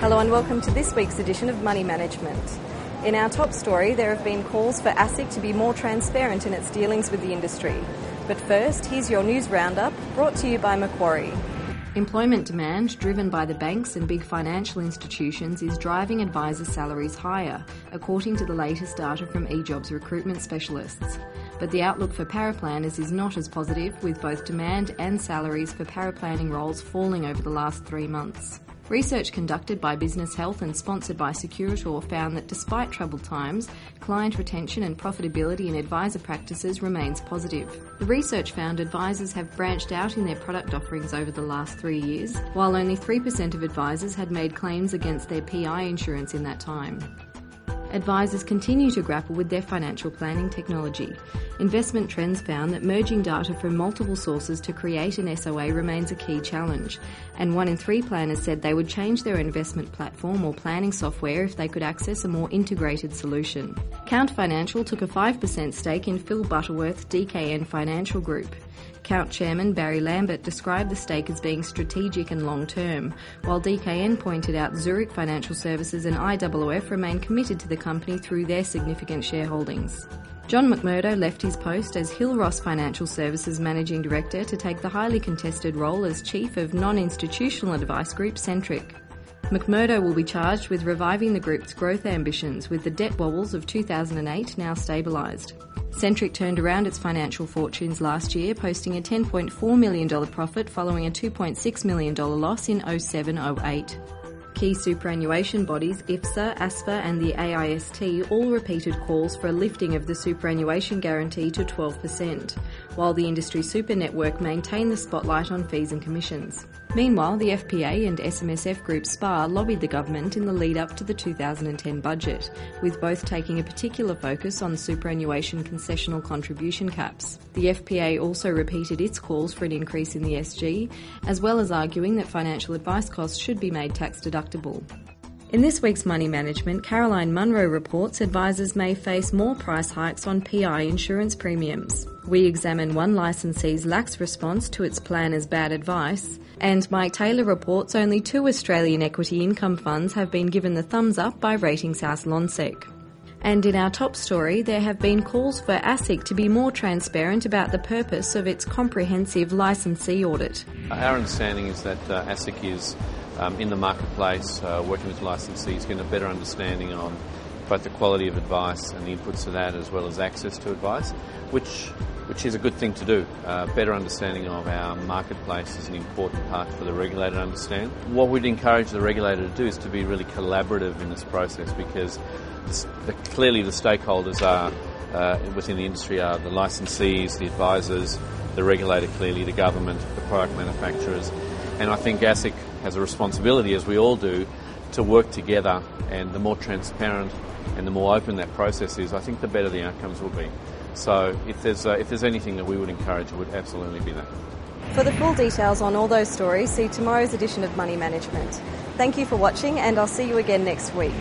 Hello and welcome to this week's edition of Money Management. In our top story, there have been calls for ASIC to be more transparent in its dealings with the industry. But first, here's your news roundup, brought to you by Macquarie. Employment demand, driven by the banks and big financial institutions, is driving advisor salaries higher, according to the latest data from eJobs recruitment specialists. But the outlook for paraplanners is not as positive, with both demand and salaries for paraplanning roles falling over the last 3 months. Research conducted by Business Health and sponsored by Securitor found that despite troubled times, client retention and profitability in advisor practices remains positive. The research found advisors have branched out in their product offerings over the last 3 years, while only 3% of advisors had made claims against their PI insurance in that time. Advisors continue to grapple with their financial planning technology. Investment Trends found that merging data from multiple sources to create an SOA remains a key challenge, and 1 in 3 planners said they would change their investment platform or planning software if they could access a more integrated solution. Count Financial took a 5% stake in Phil Butterworth's DKN Financial Group. Count Chairman Barry Lambert described the stake as being strategic and long-term, while DKN pointed out Zurich Financial Services and IOOF remain committed to the company through their significant shareholdings. John McMurdo left his post as Hill Ross Financial Services Managing Director to take the highly contested role as Chief of Non-Institutional Advice Group Centric. McMurdo will be charged with reviving the group's growth ambitions, with the debt wobbles of 2008 now stabilised. Centric turned around its financial fortunes last year, posting a $10.4 million profit following a $2.6 million loss in 07-08. Key superannuation bodies IFSA, ASFA and the AIST all repeated calls for a lifting of the superannuation guarantee to 12%, while the industry super network maintained the spotlight on fees and commissions. Meanwhile, the FPA and SMSF Group SPA lobbied the government in the lead-up to the 2010 budget, with both taking a particular focus on superannuation concessional contribution caps. The FPA also repeated its calls for an increase in the SG, as well as arguing that financial advice costs should be made tax deductible. In this week's Money Management, Caroline Munro reports advisors may face more price hikes on PI insurance premiums. We examine one licensee's lax response to its planner's bad advice, and Mike Taylor reports only 2 Australian equity income funds have been given the thumbs up by ratings house Lonsec. And in our top story, there have been calls for ASIC to be more transparent about the purpose of its comprehensive licensee audit. Our understanding is that ASIC is in the marketplace, working with licensees, getting a better understanding on both the quality of advice and the inputs to that, as well as access to advice, which is a good thing to do. Better understanding of our marketplace is an important part for the regulator to understand. What we'd encourage the regulator to do is to be really collaborative in this process, because clearly the stakeholders are within the industry are the licensees, the advisors, the regulator, clearly the government, the product manufacturers, and I think ASIC has a responsibility, as we all do, to work together, and the more transparent and the more open that process is, I think the better the outcomes will be. So if there's anything that we would encourage, it would absolutely be that. For the full details on all those stories, see tomorrow's edition of Money Management. Thank you for watching, and I'll see you again next week.